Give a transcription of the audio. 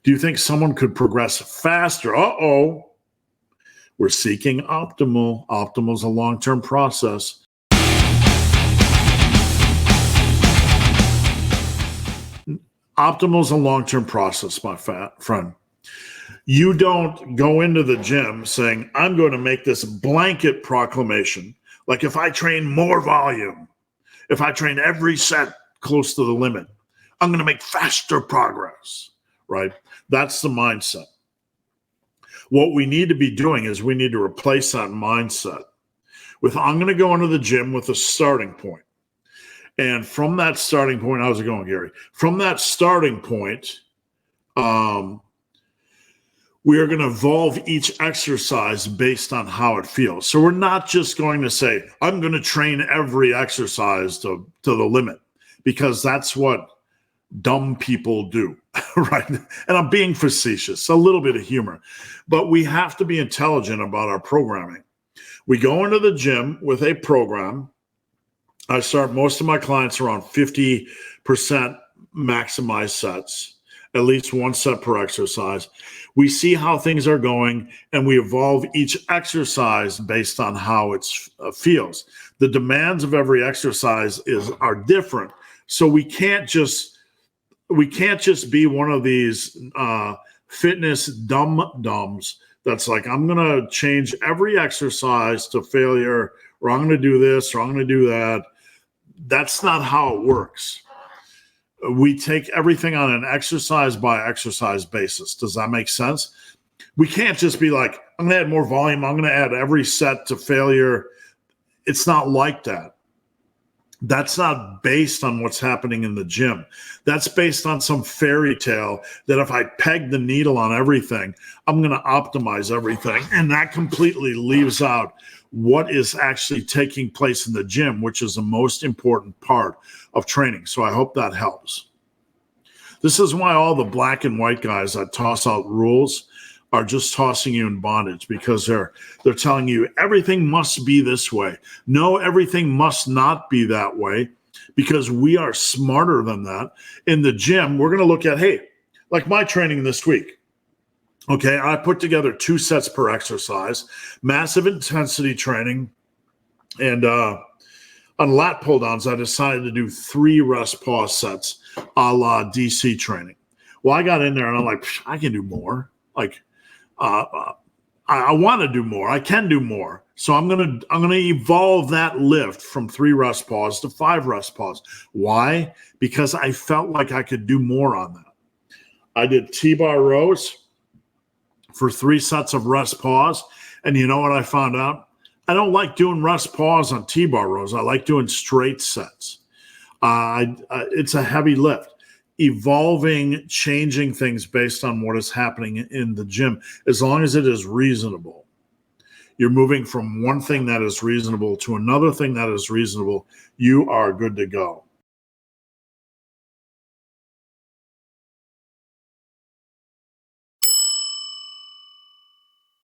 Do you think someone could progress faster? Uh-oh. We're seeking optimal. Optimal is a long-term process. Optimal is a long-term process, my friend. You don't go into the gym saying, I'm going to make this blanket proclamation. Like if I train more volume, if I train every set close to the limit, I'm going to make faster progress, right? That's the mindset. What we need to be doing is we need to replace that mindset with, I'm going to go into the gym with a starting point. And from that starting point, how's it going, Gary? From that starting point, we are going to evolve each exercise based on how it feels. So we're not just going to say, I'm going to train every exercise to the limit, because that's what dumb people do, right? And I'm being facetious, a little bit of humor, but we have to be intelligent about our programming. We go into the gym with a program. I start most of my clients around 50% maximized sets, at least one set per exercise. We see how things are going, and we evolve each exercise based on how it feels. The demands of every exercise are different, so we can't just be one of these fitness dum-dums that's like, I'm going to change every exercise to failure, or I'm going to do this, or I'm going to do that. That's not how it works. We take everything on an exercise by exercise basis. Does that make sense? We can't just be like, I'm going to add more volume, I'm going to add every set to failure. It's not like that. That's not based on what's happening in the gym. That's based on some fairy tale that if I peg the needle on everything, I'm going to optimize everything. And that completely leaves out what is actually taking place in the gym, which is the most important part of training. So I hope that helps. This is why all the black and white guys that toss out rules are just tossing you in bondage, because they're telling you everything must be this way. No, everything must not be that way, because we are smarter than that. In the gym, we're going to look at, hey, like my training this week. Okay, I put together 2 sets per exercise, massive intensity training, and on lat pull downs, I decided to do 3 rest pause sets a la DC training. Well, I got in there and I'm like, I can do more. Like, I want to do more. I can do more. So I'm gonna evolve that lift from 3 rest pause to 5 rest pause. Why? Because I felt like I could do more on that. I did T-bar rows for 3 sets of rest pause, and you know what I found out? I don't like doing rest pause on T-bar rows. I like doing straight sets. It's a heavy lift. Evolving, changing things based on what is happening in the gym, as long as it is reasonable. You're moving from one thing that is reasonable to another thing that is reasonable, you are good to go.